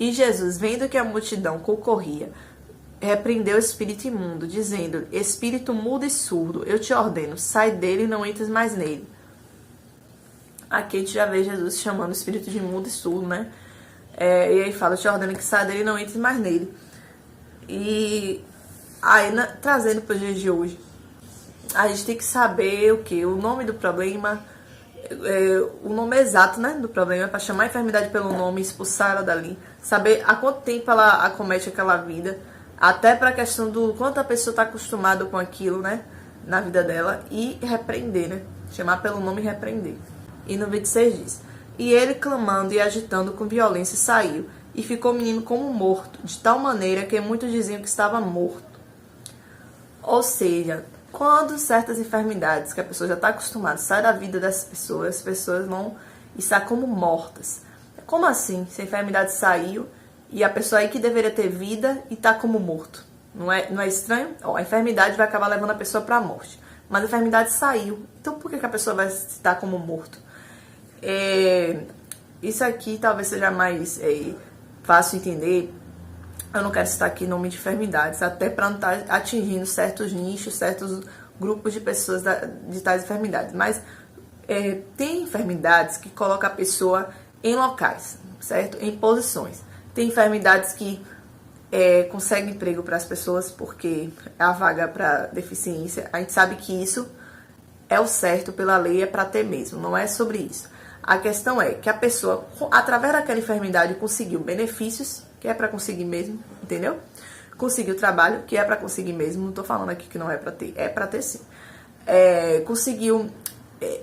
E Jesus, vendo que a multidão concorria, repreendeu o espírito imundo, dizendo: Espírito mudo e surdo, eu te ordeno, sai dele e não entres mais nele. Aqui a gente já vê Jesus chamando o espírito de mudo e surdo, né? E aí fala: eu te ordeno que sai dele e não entres mais nele. E aí, trazendo para os dias de hoje, a gente tem que saber o que? O nome do problema, o nome exato, né, do problema, para chamar a enfermidade pelo nome, expulsar ela dali, saber há quanto tempo ela acomete aquela vida, até para a questão do quanto a pessoa está acostumada com aquilo, né, na vida dela, e repreender, né, chamar pelo nome e repreender. E no 26 diz: e ele, clamando e agitando com violência, saiu, e ficou o menino como morto, de tal maneira que muitos diziam que estava morto. Ou seja, quando certas enfermidades que a pessoa já está acostumada saem da vida das pessoas, as pessoas vão estar como mortas. Como assim? Se a enfermidade saiu e a pessoa aí que deveria ter vida e está como morto. Não é estranho? A enfermidade vai acabar levando a pessoa para a morte. Mas a enfermidade saiu. Então por que a pessoa vai estar como morto? Isso aqui talvez seja mais fácil entender. Eu não quero citar aqui nome de enfermidades, até para não estar atingindo certos nichos, certos grupos de pessoas de tais enfermidades. Mas tem enfermidades que colocam a pessoa em locais, certo? Em posições. Tem enfermidades que conseguem emprego para as pessoas porque é a vaga para deficiência. A gente sabe que isso é o certo pela lei, é para ter mesmo, não é sobre isso. A questão é que a pessoa, através daquela enfermidade, conseguiu benefícios, que é para conseguir mesmo, entendeu? Conseguiu trabalho, que é para conseguir mesmo. Não tô falando aqui que não é para ter, é para ter sim. Conseguiu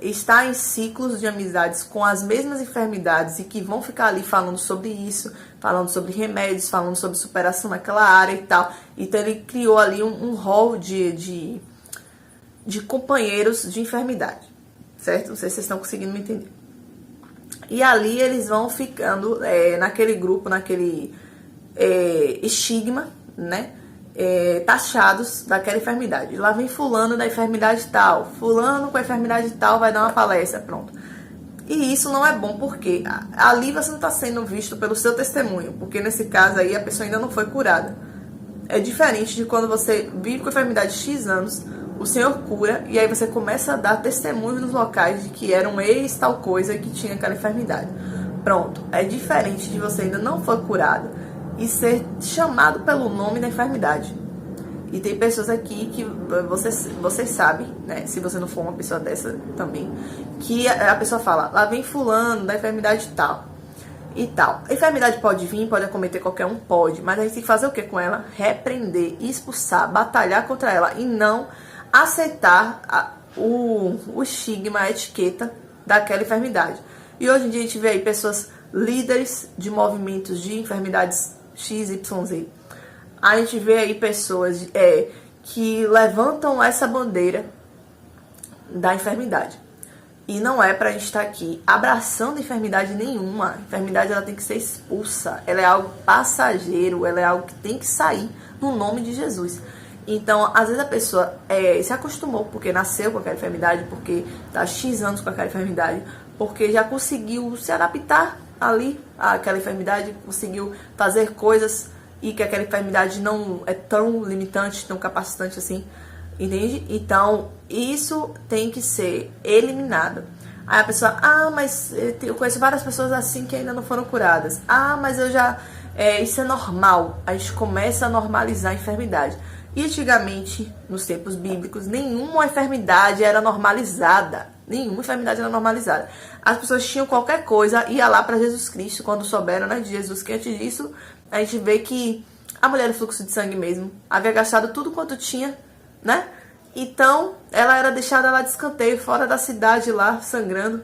estar em ciclos de amizades com as mesmas enfermidades e que vão ficar ali falando sobre isso, falando sobre remédios, falando sobre superação naquela área e tal. Então ele criou ali um rol de companheiros de enfermidade, certo? Não sei se vocês estão conseguindo me entender. E ali eles vão ficando naquele grupo, naquele estigma, né? Taxados daquela enfermidade. Lá vem fulano da enfermidade tal, fulano com a enfermidade tal vai dar uma palestra, pronto. E isso não é bom, porque ali você não está sendo visto pelo seu testemunho, porque nesse caso aí a pessoa ainda não foi curada. É diferente de quando você vive com a enfermidade X anos, o Senhor cura, e aí você começa a dar testemunho nos locais de que era um ex tal coisa e que tinha aquela enfermidade. Pronto, é diferente de você ainda não foi curado e ser chamado pelo nome da enfermidade. E tem pessoas aqui que vocês sabem, né, se você não for uma pessoa dessa também, que a pessoa fala: lá vem fulano da enfermidade tal e tal. A enfermidade pode vir, pode acometer qualquer um, pode, mas a gente tem que fazer o que com ela? Repreender, expulsar, batalhar contra ela e não aceitar o estigma, a etiqueta daquela enfermidade. E hoje em dia a gente vê aí pessoas líderes de movimentos de enfermidades XYZ. A gente vê aí pessoas que levantam essa bandeira da enfermidade. E não é pra gente estar aqui abraçando enfermidade nenhuma. A enfermidade ela tem que ser expulsa. Ela é algo passageiro, ela é algo que tem que sair no nome de Jesus. Então, às vezes a pessoa se acostumou porque nasceu com aquela enfermidade, porque está X anos com aquela enfermidade, porque já conseguiu se adaptar ali àquela enfermidade, conseguiu fazer coisas e que aquela enfermidade não é tão limitante, tão capacitante assim, entende? Então, isso tem que ser eliminado. Aí a pessoa: mas eu conheço várias pessoas assim que ainda não foram curadas. Mas eu já... isso é normal. A gente começa a normalizar a enfermidade. E antigamente, nos tempos bíblicos, nenhuma enfermidade era normalizada. Nenhuma enfermidade era normalizada. As pessoas tinham qualquer coisa, ia lá para Jesus Cristo, quando souberam, né, de Jesus, que antes disso, a gente vê que a mulher do fluxo de sangue mesmo havia gastado tudo quanto tinha, né? Então, ela era deixada lá de escanteio, fora da cidade lá, sangrando,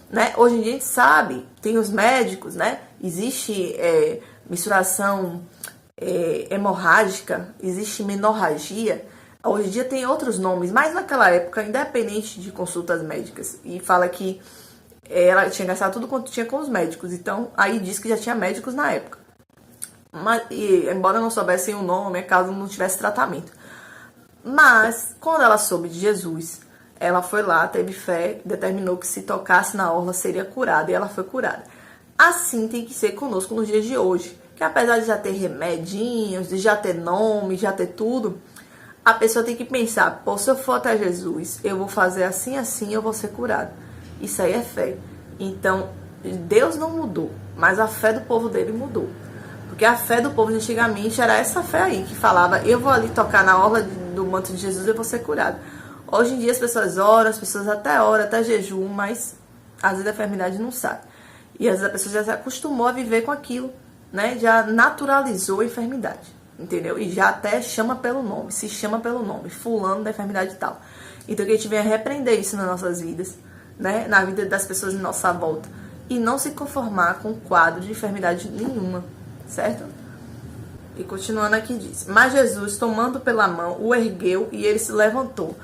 né? Hoje em dia a gente sabe, tem os médicos, né? Existe misturação hemorrágica, existe menorragia. Hoje em dia tem outros nomes, mas naquela época, independente de consultas médicas, e fala que ela tinha gastado tudo quanto tinha com os médicos, então aí diz que já tinha médicos na época. Mas, embora não soubessem o nome, caso não tivesse tratamento. Mas, quando ela soube de Jesus, ela foi lá, teve fé, determinou que se tocasse na orla seria curada, e ela foi curada. Assim tem que ser conosco nos dias de hoje. Que apesar de já ter remedinhos, de já ter nome, já ter tudo, a pessoa tem que pensar, pô, se eu for até Jesus, eu vou fazer assim, assim, eu vou ser curado. Isso aí é fé. Então, Deus não mudou, mas a fé do povo dele mudou. Porque a fé do povo de antigamente era essa fé aí, que falava, eu vou ali tocar na orla do manto de Jesus e eu vou ser curado. Hoje em dia as pessoas oram, as pessoas até oram, até jejum, mas às vezes a enfermidade não sai. E às vezes a pessoa já se acostumou a viver com aquilo, né? Já naturalizou a enfermidade, entendeu? E já até chama pelo nome, se chama pelo nome, fulano da enfermidade e tal. Então que a gente venha repreender isso nas nossas vidas, né? Na vida das pessoas em nossa volta. E não se conformar com um quadro de enfermidade nenhuma, certo? E continuando aqui diz, mas Jesus, tomando pela mão, o ergueu e ele se levantou.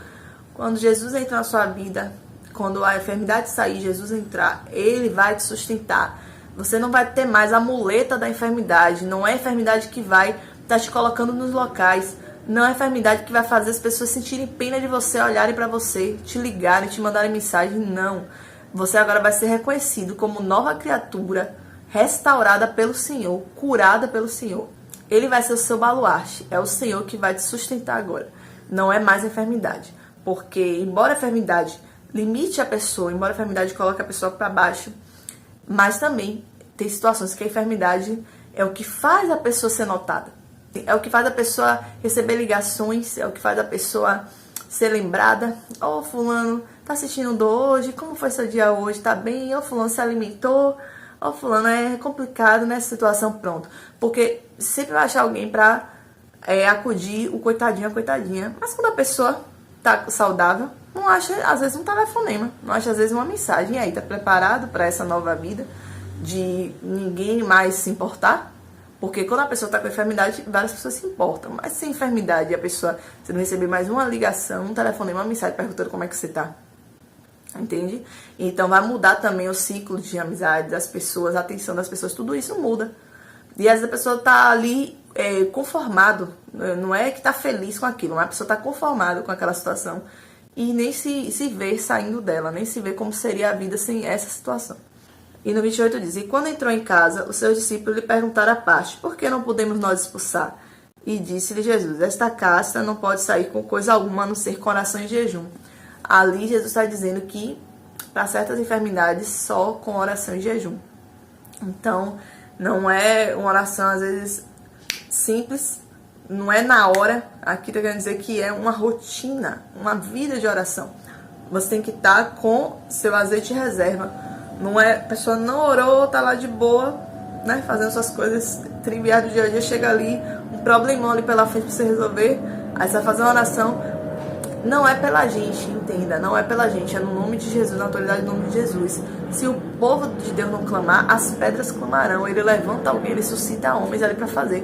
Quando Jesus entra na sua vida, quando a enfermidade sair, Jesus entrar, ele vai te sustentar. Você não vai ter mais a muleta da enfermidade. Não é a enfermidade que vai estar te colocando nos locais. Não é a enfermidade que vai fazer as pessoas sentirem pena de você, olharem para você, te ligarem, te mandarem mensagem. Não. Você agora vai ser reconhecido como nova criatura, restaurada pelo Senhor, curada pelo Senhor. Ele vai ser o seu baluarte. É o Senhor que vai te sustentar agora. Não é mais a enfermidade. Porque, embora a enfermidade limite a pessoa, embora a enfermidade coloque a pessoa para baixo, mas também tem situações que a enfermidade é o que faz a pessoa ser notada. É o que faz a pessoa receber ligações, é o que faz a pessoa ser lembrada. Ô, fulano, tá assistindo hoje? Como foi seu dia hoje? Tá bem? Ô, fulano, se alimentou? Ô, fulano, é complicado nessa situação, pronto. Porque sempre vai achar alguém pra acudir o coitadinho, a coitadinha. Mas quando a pessoa tá saudável, não acha, às vezes, um telefonema, não acha, às vezes, uma mensagem. E aí, tá preparado para essa nova vida de ninguém mais se importar? Porque quando a pessoa tá com enfermidade, várias pessoas se importam. Mas sem enfermidade, a pessoa, você não receber mais uma ligação, um telefonema, uma mensagem perguntando como é que você tá. Entende? Então, vai mudar também o ciclo de amizade das pessoas, a atenção das pessoas, tudo isso muda. E às vezes a pessoa tá ali conformado, não é que tá feliz com aquilo, mas a pessoa tá conformada com aquela situação e nem se vê saindo dela, nem se vê como seria a vida sem essa situação. E no 28 diz, e quando entrou em casa, os seus discípulos lhe perguntaram à parte, por que não podemos nós expulsar? E disse-lhe Jesus, esta casta não pode sair com coisa alguma a não ser com oração e jejum. Ali Jesus está dizendo que para certas enfermidades só com oração e jejum. Então, não é uma oração às vezes simples, não é na hora. Aqui está querendo dizer que é uma rotina, uma vida de oração. Você tem que estar com seu azeite em reserva. Não é, a pessoa não orou, tá lá de boa, né, fazendo suas coisas triviais do dia a dia, chega ali, um problemão ali pela frente pra você resolver, aí você vai fazer uma oração. Não é pela gente, entenda, não é pela gente, é no nome de Jesus, na autoridade do nome de Jesus. Se o povo de Deus não clamar, as pedras clamarão. Ele levanta alguém, ele suscita homens ali para fazer.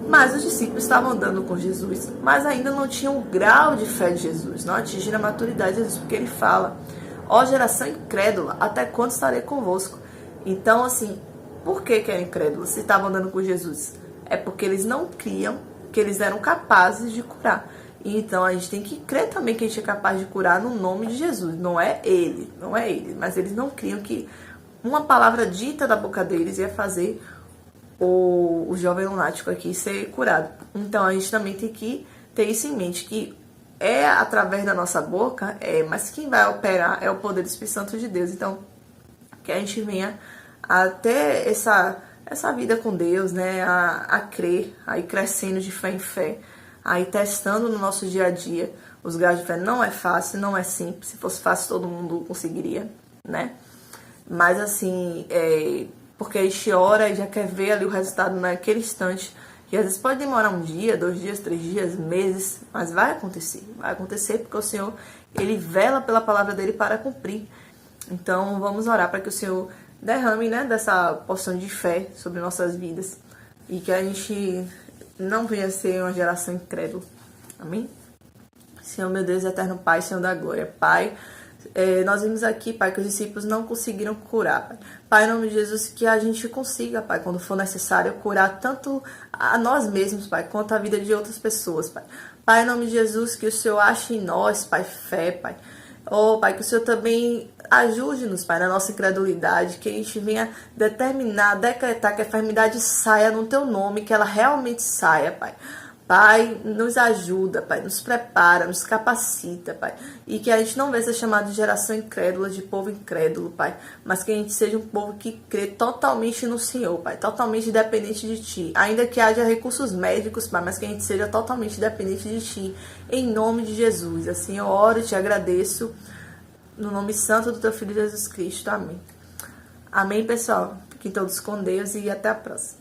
Mas os discípulos estavam andando com Jesus, mas ainda não tinham o grau de fé de Jesus, não atingiram a maturidade de Jesus, porque ele fala, ó geração incrédula, até quando estarei convosco? Então, assim, por que era incrédulo se estavam andando com Jesus? É porque eles não criam que eles eram capazes de curar. Então a gente tem que crer também que a gente é capaz de curar no nome de Jesus. Não é ele, mas eles não criam que uma palavra dita da boca deles ia fazer o jovem lunático aqui ser curado. Então a gente também tem que ter isso em mente, que é através da nossa boca, mas quem vai operar é o poder do Espírito Santo de Deus. Então que a gente venha a ter essa vida com Deus, né? A crer, a ir crescendo de fé em fé, aí testando no nosso dia a dia os graus de fé. Não é fácil, não é simples. Se fosse fácil, todo mundo conseguiria, né? Mas assim, porque a gente ora e já quer ver ali o resultado naquele instante. E às vezes pode demorar um dia, 2 dias, 3 dias, meses, mas vai acontecer. Vai acontecer porque o Senhor, ele vela pela palavra dele para cumprir. Então vamos orar para que o Senhor derrame, né, dessa porção de fé sobre nossas vidas. E que a gente não venha ser uma geração incrédula. Amém? Senhor, meu Deus, eterno Pai, Senhor da glória. Pai, nós vimos aqui, Pai, que os discípulos não conseguiram curar, Pai. Pai, em nome de Jesus, que a gente consiga, Pai, quando for necessário, curar tanto a nós mesmos, Pai, quanto a vida de outras pessoas, Pai. Pai, em nome de Jesus, que o Senhor ache em nós, Pai, fé, Pai. Oh, Pai, que o Senhor também ajude-nos, Pai, na nossa incredulidade, que a gente venha determinar, decretar que a enfermidade saia no Teu nome, que ela realmente saia, Pai. Pai, nos ajuda, Pai, nos prepara, nos capacita, Pai. E que a gente não venha ser chamado de geração incrédula, de povo incrédulo, Pai. Mas que a gente seja um povo que crê totalmente no Senhor, Pai. Totalmente dependente de Ti. Ainda que haja recursos médicos, Pai, mas que a gente seja totalmente dependente de Ti. Em nome de Jesus. Assim eu oro e te agradeço. No nome santo do Teu Filho Jesus Cristo. Amém. Amém, pessoal. Fiquem todos com Deus e até a próxima.